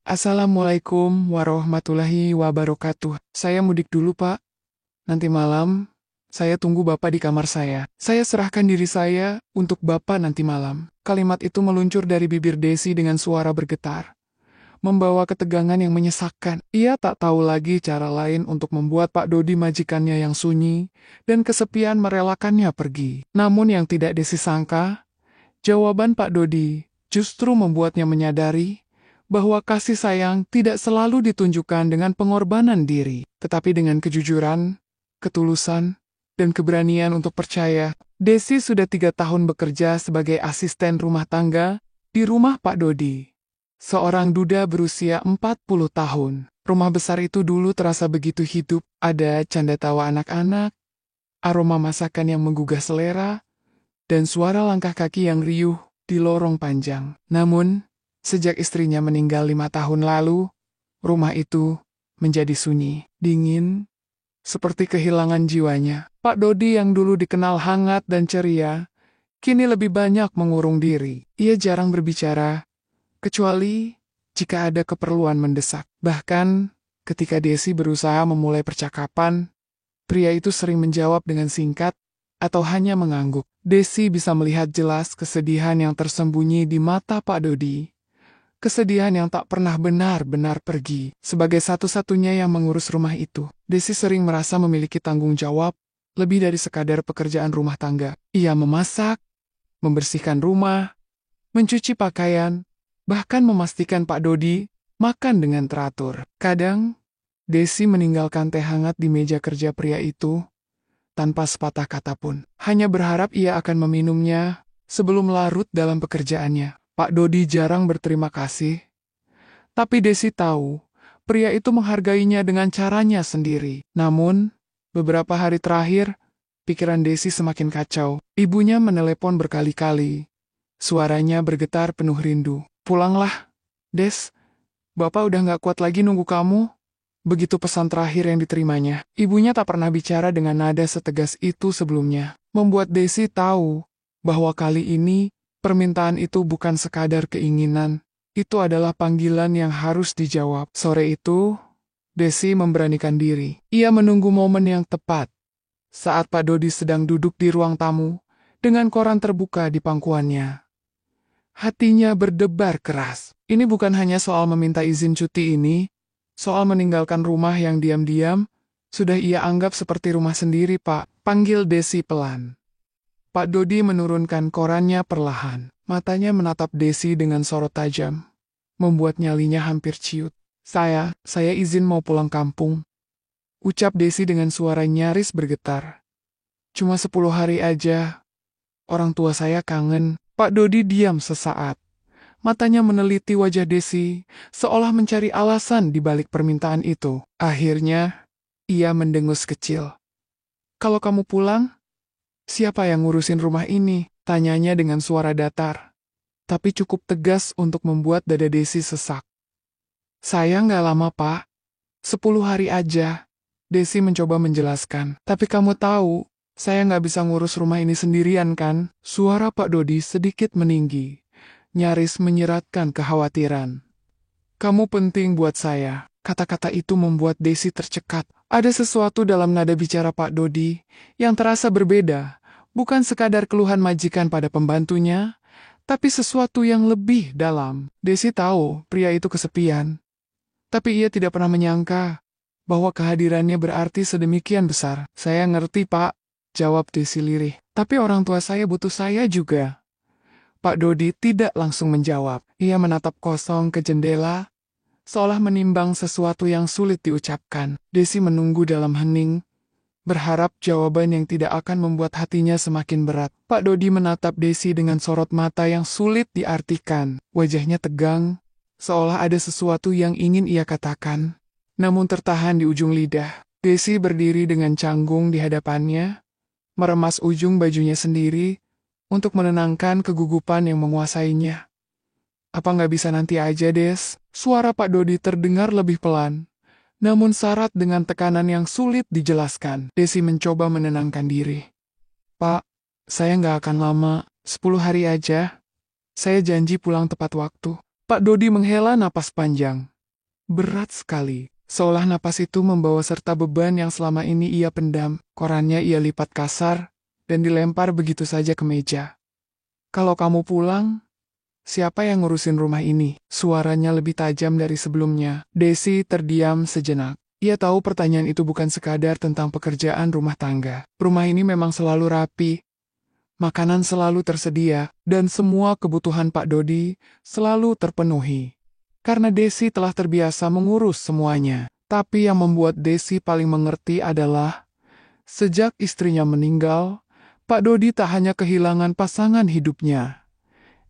Assalamualaikum warahmatullahi wabarakatuh. Saya mudik dulu, Pak. Nanti malam, saya tunggu Bapak di kamar saya. Saya serahkan diri saya untuk Bapak nanti malam. Kalimat itu meluncur dari bibir Desi dengan suara bergetar, membawa ketegangan yang menyesakkan. Ia tak tahu lagi cara lain untuk membuat Pak Dodi majikannya yang sunyi dan kesepian merelakannya pergi. Namun yang tidak Desi sangka, jawaban Pak Dodi justru membuatnya menyadari bahwa kasih sayang tidak selalu ditunjukkan dengan pengorbanan diri, tetapi dengan kejujuran, ketulusan, dan keberanian untuk percaya. Desi sudah 3 tahun bekerja sebagai asisten rumah tangga di rumah Pak Dodi, seorang duda berusia 40 tahun. Rumah besar itu dulu terasa begitu hidup, ada canda tawa anak-anak, aroma masakan yang menggugah selera, dan suara langkah kaki yang riuh di lorong panjang. Namun, sejak istrinya meninggal 5 tahun lalu, rumah itu menjadi sunyi, dingin, seperti kehilangan jiwanya. Pak Dodi yang dulu dikenal hangat dan ceria, kini lebih banyak mengurung diri. Ia jarang berbicara, kecuali jika ada keperluan mendesak. Bahkan, ketika Desi berusaha memulai percakapan, pria itu sering menjawab dengan singkat atau hanya mengangguk. Desi bisa melihat jelas kesedihan yang tersembunyi di mata Pak Dodi. Kesedihan yang tak pernah benar-benar pergi. Sebagai satu-satunya yang mengurus rumah itu, Desi sering merasa memiliki tanggung jawab lebih dari sekadar pekerjaan rumah tangga. Ia memasak, membersihkan rumah, mencuci pakaian, bahkan memastikan Pak Dodi makan dengan teratur. Kadang, Desi meninggalkan teh hangat di meja kerja pria itu tanpa sepatah kata pun. Hanya berharap ia akan meminumnya sebelum larut dalam pekerjaannya. Pak Dodi jarang berterima kasih, tapi Desi tahu pria itu menghargainya dengan caranya sendiri. Namun, beberapa hari terakhir, pikiran Desi semakin kacau. Ibunya menelepon berkali-kali. Suaranya bergetar penuh rindu. "Pulanglah, Des. Bapak udah gak kuat lagi nunggu kamu." Begitu pesan terakhir yang diterimanya. Ibunya tak pernah bicara dengan nada setegas itu sebelumnya, membuat Desi tahu bahwa kali ini permintaan itu bukan sekadar keinginan, itu adalah panggilan yang harus dijawab. Sore itu, Desi memberanikan diri. Ia menunggu momen yang tepat, saat Pak Dodi sedang duduk di ruang tamu, dengan koran terbuka di pangkuannya. Hatinya berdebar keras. Ini bukan hanya soal meminta izin cuti ini, soal meninggalkan rumah yang diam-diam, sudah ia anggap seperti rumah sendiri, Pak. Panggil Desi pelan. Pak Dodi menurunkan korannya perlahan. Matanya menatap Desi dengan sorot tajam, membuat nyalinya hampir ciut. Saya izin mau pulang kampung," ucap Desi dengan suara nyaris bergetar. "Cuma 10 hari aja. Orang tua saya kangen." Pak Dodi diam sesaat. Matanya meneliti wajah Desi, seolah mencari alasan di balik permintaan itu. Akhirnya, ia mendengus kecil. "Kalau kamu pulang, siapa yang ngurusin rumah ini?" Tanyanya dengan suara datar, tapi cukup tegas untuk membuat dada Desi sesak. "Saya nggak lama, Pak. 10 hari aja." Desi mencoba menjelaskan. "Tapi kamu tahu, saya nggak bisa ngurus rumah ini sendirian kan?" Suara Pak Dodi sedikit meninggi, nyaris menyeratkan kekhawatiran. "Kamu penting buat saya." Kata-kata itu membuat Desi tercekat. Ada sesuatu dalam nada bicara Pak Dodi yang terasa berbeda. Bukan sekadar keluhan majikan pada pembantunya, tapi sesuatu yang lebih dalam. Desi tahu pria itu kesepian, tapi ia tidak pernah menyangka bahwa kehadirannya berarti sedemikian besar. "Saya ngerti, Pak," jawab Desi lirih. "Tapi orang tua saya butuh saya juga." Pak Dodi tidak langsung menjawab. Ia menatap kosong ke jendela, seolah menimbang sesuatu yang sulit diucapkan. Desi menunggu dalam hening, berharap jawaban yang tidak akan membuat hatinya semakin berat. Pak Dodi menatap Desi dengan sorot mata yang sulit diartikan. Wajahnya tegang, seolah ada sesuatu yang ingin ia katakan, namun tertahan di ujung lidah. Desi berdiri dengan canggung di hadapannya, meremas ujung bajunya sendiri untuk menenangkan kegugupan yang menguasainya. "Apa nggak bisa nanti aja, Des?" Suara Pak Dodi terdengar lebih pelan, namun syarat dengan tekanan yang sulit dijelaskan. Desi mencoba menenangkan diri. "Pak, saya nggak akan lama, 10 hari aja. Saya janji pulang tepat waktu." Pak Dodi menghela napas panjang. Berat sekali. Seolah napas itu membawa serta beban yang selama ini ia pendam. Korannya ia lipat kasar dan dilempar begitu saja ke meja. Kalau kamu pulang, siapa yang ngurusin rumah ini? Suaranya lebih tajam dari sebelumnya. Desi terdiam sejenak. Ia tahu pertanyaan itu bukan sekadar tentang pekerjaan rumah tangga. Rumah ini memang selalu rapi, makanan selalu tersedia, dan semua kebutuhan Pak Dodi selalu terpenuhi. Karena Desi telah terbiasa mengurus semuanya. Tapi yang membuat Desi paling mengerti adalah, sejak istrinya meninggal, Pak Dodi tak hanya kehilangan pasangan hidupnya.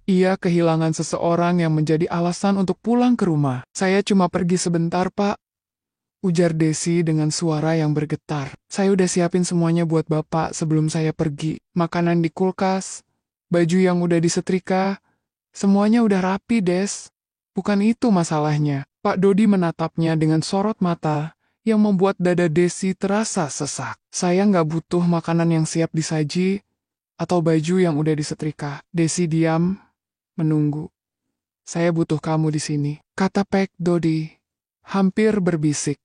Ia kehilangan seseorang yang menjadi alasan untuk pulang ke rumah. Saya cuma pergi sebentar, Pak, ujar Desi dengan suara yang bergetar. Saya udah siapin semuanya buat Bapak sebelum saya pergi. Makanan di kulkas, baju yang udah disetrika, semuanya udah rapi, Des. Bukan itu masalahnya. Pak Dodi menatapnya dengan sorot mata yang membuat dada Desi terasa sesak. Saya nggak butuh makanan yang siap disaji atau baju yang udah disetrika. Desi diam, menunggu. Saya butuh kamu di sini, kata Pak Dodi, hampir berbisik.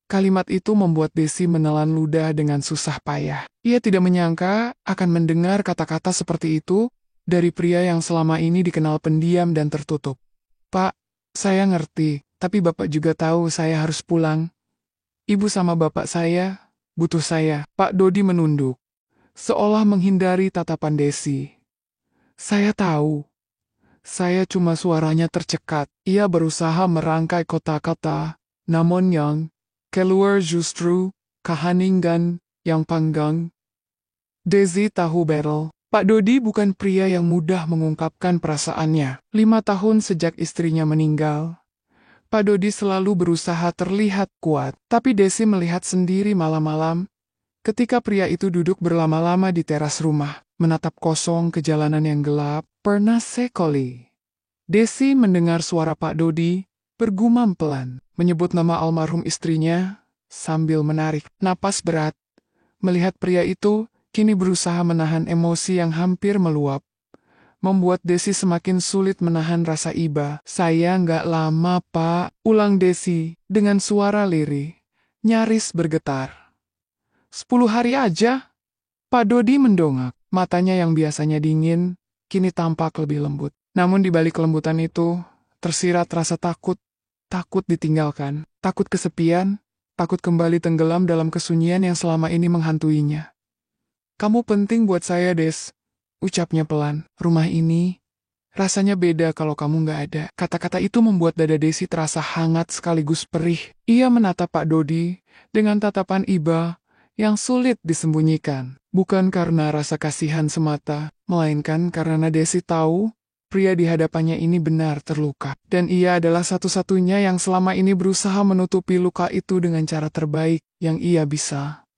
Kalimat itu membuat Desi menelan ludah dengan susah payah. Ia tidak menyangka akan mendengar kata-kata seperti itu dari pria yang selama ini dikenal pendiam dan tertutup. Pak, saya ngerti, tapi Bapak juga tahu saya harus pulang. Ibu sama Bapak saya butuh saya. Pak Dodi menunduk, seolah menghindari tatapan Desi. Saya tahu. Saya cuma suaranya tercekat. Ia berusaha merangkai kata-kata, namun yang keluar justru keheningan yang panggang. Desi tahu battle. Pak Dodi bukan pria yang mudah mengungkapkan perasaannya. 5 tahun sejak istrinya meninggal, Pak Dodi selalu berusaha terlihat kuat. Tapi Desi melihat sendiri malam-malam, ketika pria itu duduk berlama-lama di teras rumah, menatap kosong ke jalanan yang gelap, pernah sekali. Desi mendengar suara Pak Dodi bergumam pelan, menyebut nama almarhum istrinya, sambil menarik napas berat. Melihat pria itu kini berusaha menahan emosi yang hampir meluap, membuat Desi semakin sulit menahan rasa iba. Saya nggak lama, Pak, ulang Desi dengan suara lirih, nyaris bergetar. 10 hari aja? Pak Dodi mendongak, matanya yang biasanya dingin, kini tampak lebih lembut. Namun di balik kelembutan itu, tersirat rasa takut, takut ditinggalkan, takut kesepian, takut kembali tenggelam dalam kesunyian yang selama ini menghantuinya. Kamu penting buat saya, Des, ucapnya pelan. Rumah ini rasanya beda kalau kamu nggak ada. Kata-kata itu membuat dada Desi terasa hangat sekaligus perih. Ia menatap Pak Dodi dengan tatapan iba yang sulit disembunyikan. Bukan karena rasa kasihan semata, melainkan karena Desi tahu pria di hadapannya ini benar terluka. Dan ia adalah satu-satunya yang selama ini berusaha menutupi luka itu dengan cara terbaik yang ia bisa.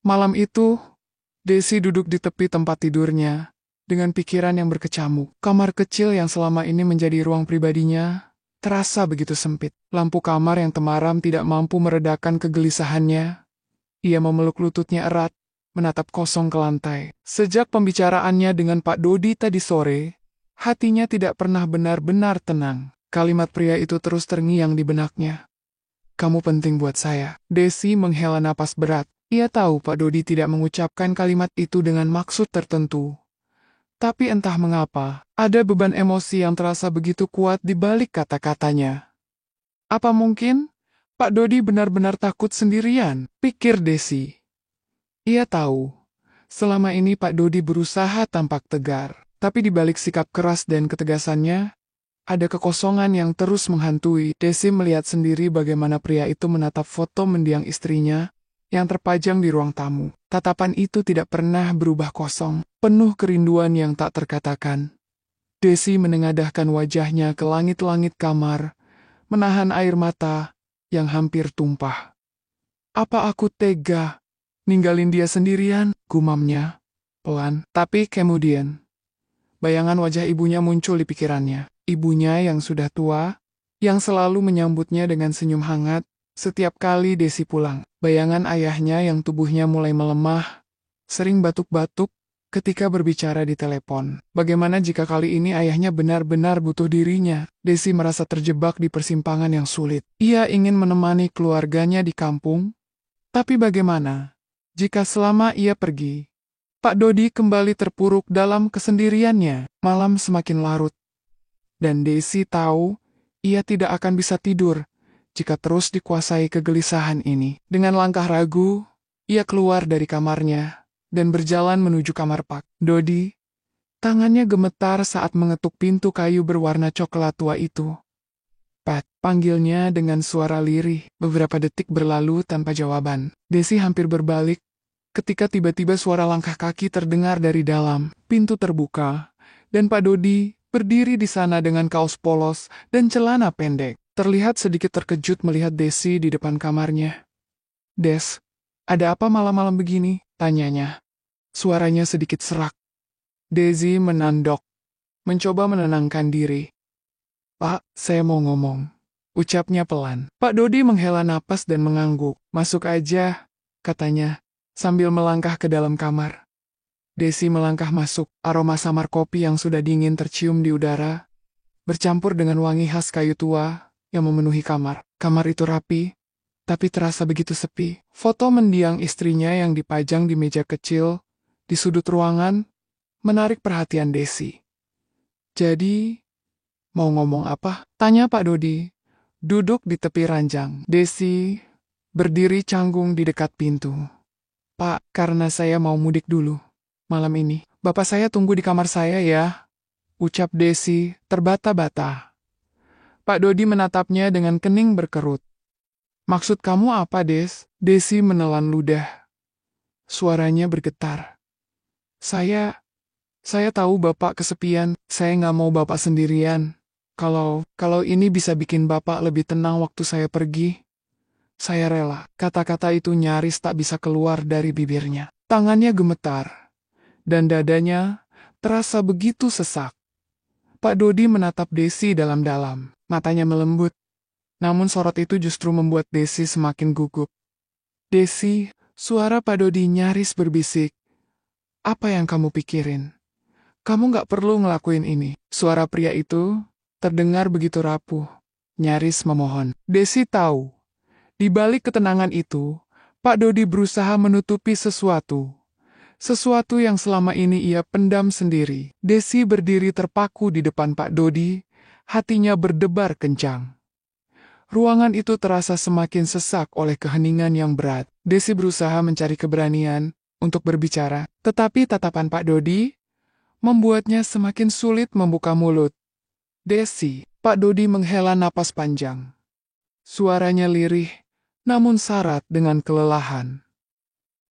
Malam itu, Desi duduk di tepi tempat tidurnya, dengan pikiran yang berkecamuk. Kamar kecil yang selama ini menjadi ruang pribadinya, terasa begitu sempit. Lampu kamar yang temaram tidak mampu meredakan kegelisahannya. Ia memeluk lututnya erat, menatap kosong ke lantai. Sejak pembicaraannya dengan Pak Dodi tadi sore, hatinya tidak pernah benar-benar tenang. Kalimat pria itu terus terngiang di benaknya. Kamu penting buat saya. Desi menghela napas berat. Ia tahu Pak Dodi tidak mengucapkan kalimat itu dengan maksud tertentu. Tapi entah mengapa, ada beban emosi yang terasa begitu kuat di balik kata-katanya. Apa mungkin Pak Dodi benar-benar takut sendirian? Pikir Desi. Ia tahu, selama ini Pak Dodi berusaha tampak tegar. Tapi di balik sikap keras dan ketegasannya, ada kekosongan yang terus menghantui. Desi melihat sendiri bagaimana pria itu menatap foto mendiang istrinya yang terpajang di ruang tamu. Tatapan itu tidak pernah berubah kosong, penuh kerinduan yang tak terkatakan. Desi menengadahkan wajahnya ke langit-langit kamar, menahan air mata yang hampir tumpah. Apa aku tega ninggalin dia sendirian? Gumamnya pelan. Tapi kemudian, bayangan wajah ibunya muncul di pikirannya. Ibunya yang sudah tua, yang selalu menyambutnya dengan senyum hangat, setiap kali Desi pulang. Bayangan ayahnya yang tubuhnya mulai melemah, sering batuk-batuk, ketika berbicara di telepon. Bagaimana jika kali ini ayahnya benar-benar butuh dirinya? Desi merasa terjebak di persimpangan yang sulit. Ia ingin menemani keluarganya di kampung, tapi bagaimana jika selama ia pergi, Pak Dodi kembali terpuruk dalam kesendiriannya? Malam semakin larut, dan Desi tahu ia tidak akan bisa tidur jika terus dikuasai kegelisahan ini. Dengan langkah ragu, ia keluar dari kamarnya dan berjalan menuju kamar Pak Dodi. Tangannya gemetar saat mengetuk pintu kayu berwarna coklat tua itu. Pat, panggilnya dengan suara lirih. Beberapa detik berlalu tanpa jawaban. Desi hampir berbalik ketika tiba-tiba suara langkah kaki terdengar dari dalam. Pintu terbuka, dan Pak Dodi berdiri di sana dengan kaos polos dan celana pendek. Terlihat sedikit terkejut melihat Desi di depan kamarnya. "Des, ada apa malam-malam begini?" tanyanya. Suaranya sedikit serak. Desi menandok, mencoba menenangkan diri. "Pak, saya mau ngomong," ucapnya pelan. Pak Dodi menghela napas dan mengangguk. "Masuk aja," katanya, sambil melangkah ke dalam kamar. Desi melangkah masuk. Aroma samar kopi yang sudah dingin tercium di udara, bercampur dengan wangi khas kayu tua yang memenuhi kamar. Kamar itu rapi, tapi terasa begitu sepi. Foto mendiang istrinya yang dipajang di meja kecil di sudut ruangan menarik perhatian Desi. "Jadi, mau ngomong apa?" tanya Pak Dodi, duduk di tepi ranjang. Desi berdiri canggung di dekat pintu. "Pak, karena saya mau mudik dulu malam ini. Bapak saya tunggu di kamar saya ya," ucap Desi terbata-bata. Pak Dodi menatapnya dengan kening berkerut. "Maksud kamu apa, Des?" Desi menelan ludah. Suaranya bergetar. Saya tahu Bapak kesepian. Saya nggak mau Bapak sendirian. Kalau ini bisa bikin Bapak lebih tenang waktu saya pergi, saya rela." Kata-kata itu nyaris tak bisa keluar dari bibirnya. Tangannya gemetar, dan dadanya terasa begitu sesak. Pak Dodi menatap Desi dalam-dalam. Matanya melembut, namun sorot itu justru membuat Desi semakin gugup. "Desi," suara Pak Dodi nyaris berbisik, "apa yang kamu pikirin? Kamu nggak perlu ngelakuin ini." Suara pria itu terdengar begitu rapuh, nyaris memohon. Desi tahu, di balik ketenangan itu, Pak Dodi berusaha menutupi sesuatu. Sesuatu yang selama ini ia pendam sendiri. Desi berdiri terpaku di depan Pak Dodi, hatinya berdebar kencang. Ruangan itu terasa semakin sesak oleh keheningan yang berat. Desi berusaha mencari keberanian untuk berbicara, tetapi tatapan Pak Dodi membuatnya semakin sulit membuka mulut. "Desi," Pak Dodi menghela napas panjang. Suaranya lirih, namun syarat dengan kelelahan.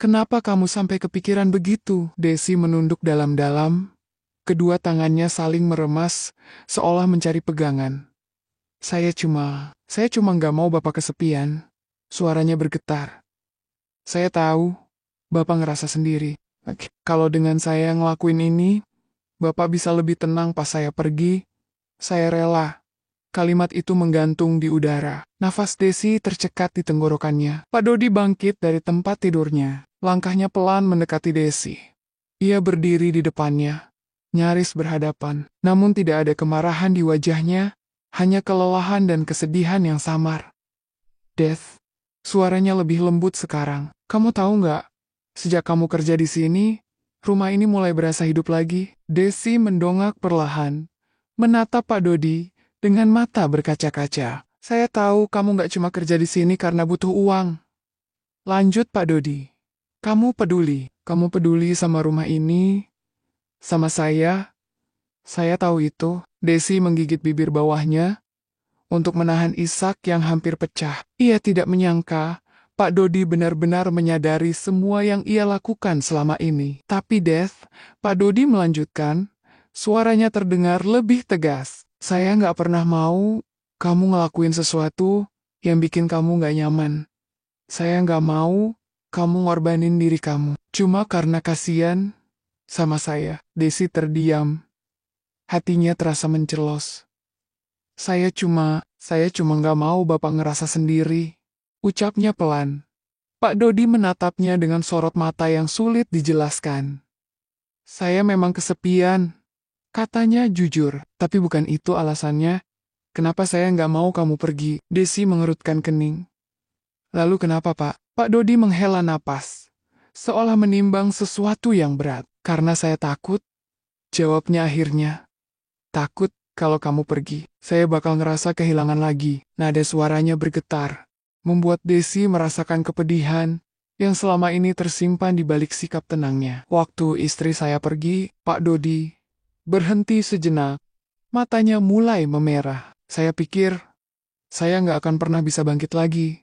"Kenapa kamu sampai kepikiran begitu?" Desi menunduk dalam-dalam, kedua tangannya saling meremas, seolah mencari pegangan. Saya cuma nggak mau Bapak kesepian." Suaranya bergetar. "Saya tahu, Bapak ngerasa sendiri. Kalau dengan saya ngelakuin ini, Bapak bisa lebih tenang pas saya pergi. Saya rela." Kalimat itu menggantung di udara. Nafas Desi tercekat di tenggorokannya. Pak Dodi bangkit dari tempat tidurnya. Langkahnya pelan mendekati Desi. Ia berdiri di depannya, nyaris berhadapan. Namun tidak ada kemarahan di wajahnya, hanya kelelahan dan kesedihan yang samar. "Death," suaranya lebih lembut sekarang. "Kamu tahu nggak, sejak kamu kerja di sini, rumah ini mulai berasa hidup lagi." Desi mendongak perlahan, menatap Pak Dodi dengan mata berkaca-kaca. "Saya tahu kamu nggak cuma kerja di sini karena butuh uang," lanjut Pak Dodi. Kamu peduli sama rumah ini, sama saya. Saya tahu itu." Desi menggigit bibir bawahnya untuk menahan isak yang hampir pecah. Ia tidak menyangka Pak Dodi benar-benar menyadari semua yang ia lakukan selama ini. "Tapi Death," Pak Dodi melanjutkan, suaranya terdengar lebih tegas. "Saya nggak pernah mau kamu ngelakuin sesuatu yang bikin kamu nggak nyaman. Saya nggak mau kamu ngorbanin diri kamu cuma karena kasihan sama saya." Desi terdiam. Hatinya terasa mencelos. Saya cuma nggak mau Bapak ngerasa sendiri," ucapnya pelan. Pak Dodi menatapnya dengan sorot mata yang sulit dijelaskan. Saya memang kesepian. Katanya jujur, tapi bukan itu alasannya. Kenapa saya nggak mau kamu pergi? Desi mengerutkan kening. Lalu kenapa, Pak? Pak Dodi menghela napas, seolah menimbang sesuatu yang berat. Karena saya takut, jawabnya akhirnya. Takut kalau kamu pergi, saya bakal ngerasa kehilangan lagi. Nada suaranya bergetar, membuat Desi merasakan kepedihan yang selama ini tersimpan di balik sikap tenangnya. Waktu istri saya pergi, Pak Dodi berhenti sejenak. Matanya mulai memerah. Saya pikir, saya nggak akan pernah bisa bangkit lagi.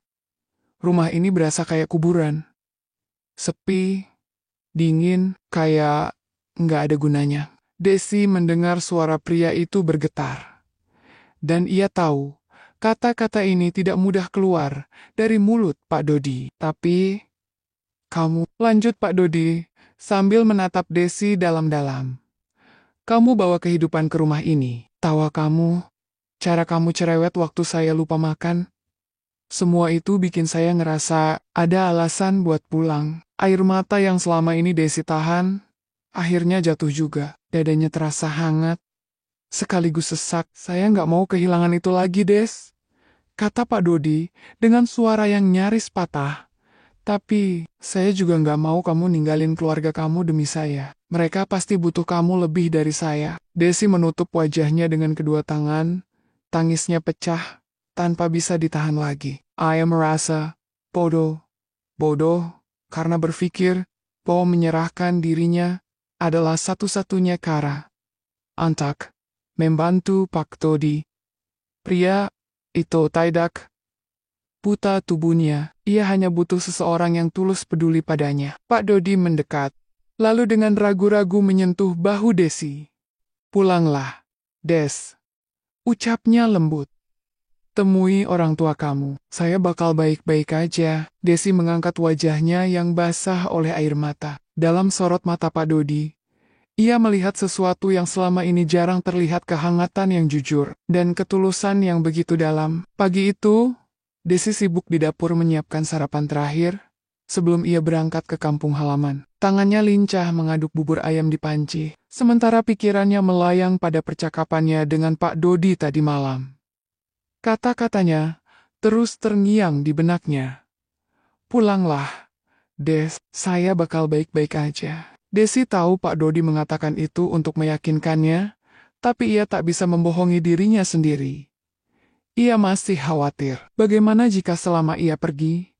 Rumah ini berasa kayak kuburan. Sepi, dingin, kayak nggak ada gunanya. Desi mendengar suara pria itu bergetar. Dan ia tahu, kata-kata ini tidak mudah keluar dari mulut Pak Dodi. Tapi, kamu, lanjut Pak Dodi, sambil menatap Desi dalam-dalam. Kamu bawa kehidupan ke rumah ini. Tawa kamu, cara kamu cerewet waktu saya lupa makan. Semua itu bikin saya ngerasa ada alasan buat pulang. Air mata yang selama ini Desi tahan, akhirnya jatuh juga. Dadanya terasa hangat, sekaligus sesak. Saya nggak mau kehilangan itu lagi, Des. Kata Pak Dodi dengan suara yang nyaris patah. Tapi, saya juga nggak mau kamu ninggalin keluarga kamu demi saya. Mereka pasti butuh kamu lebih dari saya. Desi menutup wajahnya dengan kedua tangan. Tangisnya pecah, tanpa bisa ditahan lagi. Saya merasa bodoh, karena berpikir bahwa menyerahkan dirinya adalah satu-satunya cara untuk membantu Pak Dodi. Pria itu tidak buta tubuhnya, ia hanya butuh seseorang yang tulus peduli padanya. Pak Dodi mendekat, lalu dengan ragu-ragu menyentuh bahu Desi. Pulanglah, Des. Ucapnya lembut. Temui orang tua kamu, saya bakal baik-baik aja. Desi mengangkat wajahnya yang basah oleh air mata. Dalam sorot mata Pak Dodi, ia melihat sesuatu yang selama ini jarang terlihat, kehangatan yang jujur, dan ketulusan yang begitu dalam. Pagi itu, Desi sibuk di dapur menyiapkan sarapan terakhir, sebelum ia berangkat ke kampung halaman. Tangannya lincah mengaduk bubur ayam di panci, sementara pikirannya melayang pada percakapannya dengan Pak Dodi tadi malam. Kata-katanya terus terngiang di benaknya. Pulanglah, Des, saya bakal baik-baik aja. Desi tahu Pak Dodi mengatakan itu untuk meyakinkannya, tapi ia tak bisa membohongi dirinya sendiri. Ia masih khawatir, bagaimana jika selama ia pergi,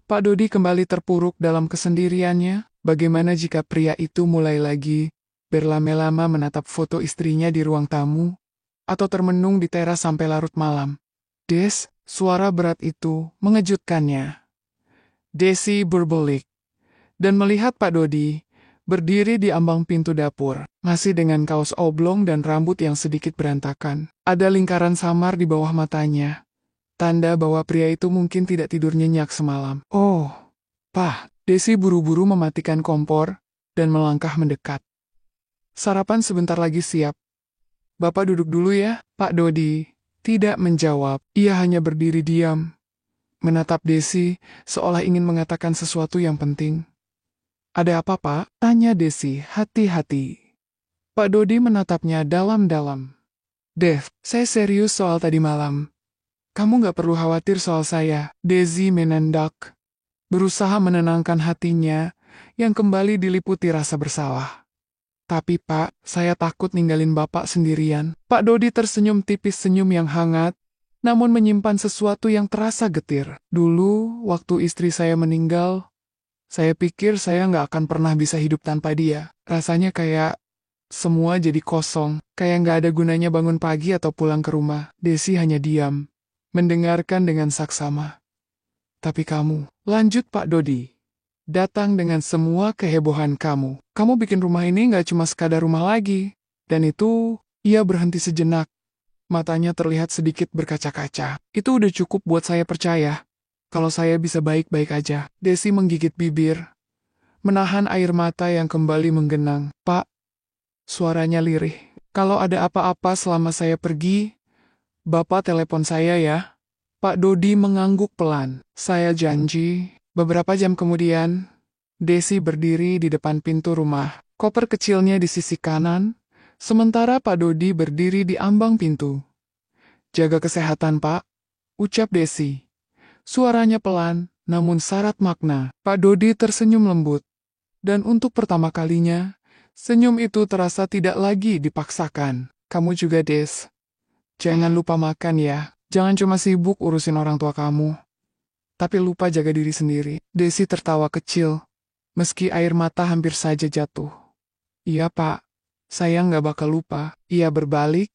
Pak Dodi kembali terpuruk dalam kesendiriannya? Bagaimana jika pria itu mulai lagi berlama-lama menatap foto istrinya di ruang tamu, atau termenung di teras sampai larut malam? Des, suara berat itu mengejutkannya. Desi berbalik, dan melihat Pak Dodi berdiri di ambang pintu dapur, masih dengan kaos oblong dan rambut yang sedikit berantakan. Ada lingkaran samar di bawah matanya, tanda bahwa pria itu mungkin tidak tidur nyenyak semalam. Oh, Pak. Desi buru-buru mematikan kompor dan melangkah mendekat. Sarapan sebentar lagi siap. Bapak duduk dulu ya. Pak Dodi tidak menjawab. Ia hanya berdiri diam, menatap Desi seolah ingin mengatakan sesuatu yang penting. Ada apa, Pak? Tanya Desi hati-hati. Pak Dodi menatapnya dalam-dalam. Dev, saya serius soal tadi malam. Kamu nggak perlu khawatir soal saya. Desi menendak, berusaha menenangkan hatinya yang kembali diliputi rasa bersalah. Tapi Pak, saya takut ninggalin Bapak sendirian. Pak Dodi tersenyum tipis, senyum yang hangat, namun menyimpan sesuatu yang terasa getir. Dulu, waktu istri saya meninggal, saya pikir saya nggak akan pernah bisa hidup tanpa dia. Rasanya kayak semua jadi kosong, kayak nggak ada gunanya bangun pagi atau pulang ke rumah. Desi hanya diam, mendengarkan dengan saksama. Tapi kamu, lanjut Pak Dodi, datang dengan semua kehebohan kamu. Kamu bikin rumah ini nggak cuma sekadar rumah lagi. Dan itu, ia berhenti sejenak. Matanya terlihat sedikit berkaca-kaca. Itu udah cukup buat saya percaya kalau saya bisa baik-baik aja. Desi menggigit bibir, menahan air mata yang kembali menggenang. Pak, suaranya lirih. Kalau ada apa-apa selama saya pergi, Bapak telepon saya ya. Pak Dodi mengangguk pelan. Saya janji. Beberapa jam kemudian, Desi berdiri di depan pintu rumah. koper kecilnya di sisi kanan, sementara Pak Dodi berdiri di ambang pintu. "Jaga kesehatan, Pak," ucap Desi. Suaranya pelan, namun syarat makna. Pak Dodi tersenyum lembut. Dan untuk pertama kalinya, senyum itu terasa tidak lagi dipaksakan. "Kamu juga, Des. Jangan lupa makan ya. Jangan cuma sibuk urusin orang tua kamu, tapi lupa jaga diri sendiri." Desi tertawa kecil, meski air mata hampir saja jatuh. "Iya, Pak. Saya nggak bakal lupa." Ia berbalik,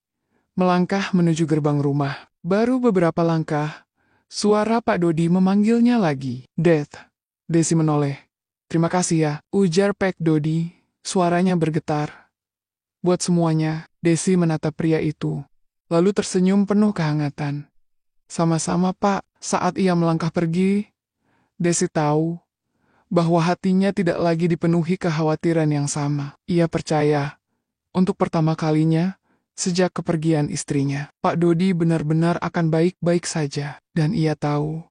melangkah menuju gerbang rumah. Baru beberapa langkah, suara Pak Dodi memanggilnya lagi. "Death." Desi menoleh. "Terima kasih ya," ujar Pak Dodi, suaranya bergetar. "Buat semuanya." Desi menatap pria itu, lalu tersenyum penuh kehangatan. "Sama-sama, Pak." Saat ia melangkah pergi, Desi tahu bahwa hatinya tidak lagi dipenuhi kekhawatiran yang sama. Ia percaya, untuk pertama kalinya, sejak kepergian istrinya, Pak Dodi benar-benar akan baik-baik saja. Dan ia tahu,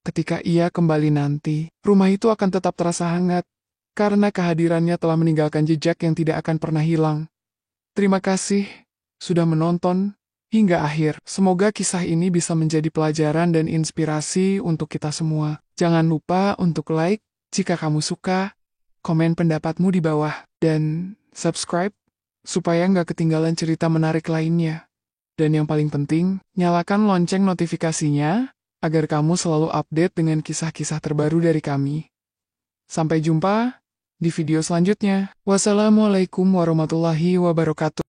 ketika ia kembali nanti, rumah itu akan tetap terasa hangat, karena kehadirannya telah meninggalkan jejak yang tidak akan pernah hilang. Terima kasih sudah menonton hingga akhir. Semoga kisah ini bisa menjadi pelajaran dan inspirasi untuk kita semua. Jangan lupa untuk like jika kamu suka, komen pendapatmu di bawah, dan subscribe supaya nggak ketinggalan cerita menarik lainnya. Dan yang paling penting, nyalakan lonceng notifikasinya agar kamu selalu update dengan kisah-kisah terbaru dari kami. Sampai jumpa di video selanjutnya. Wassalamualaikum warahmatullahi wabarakatuh.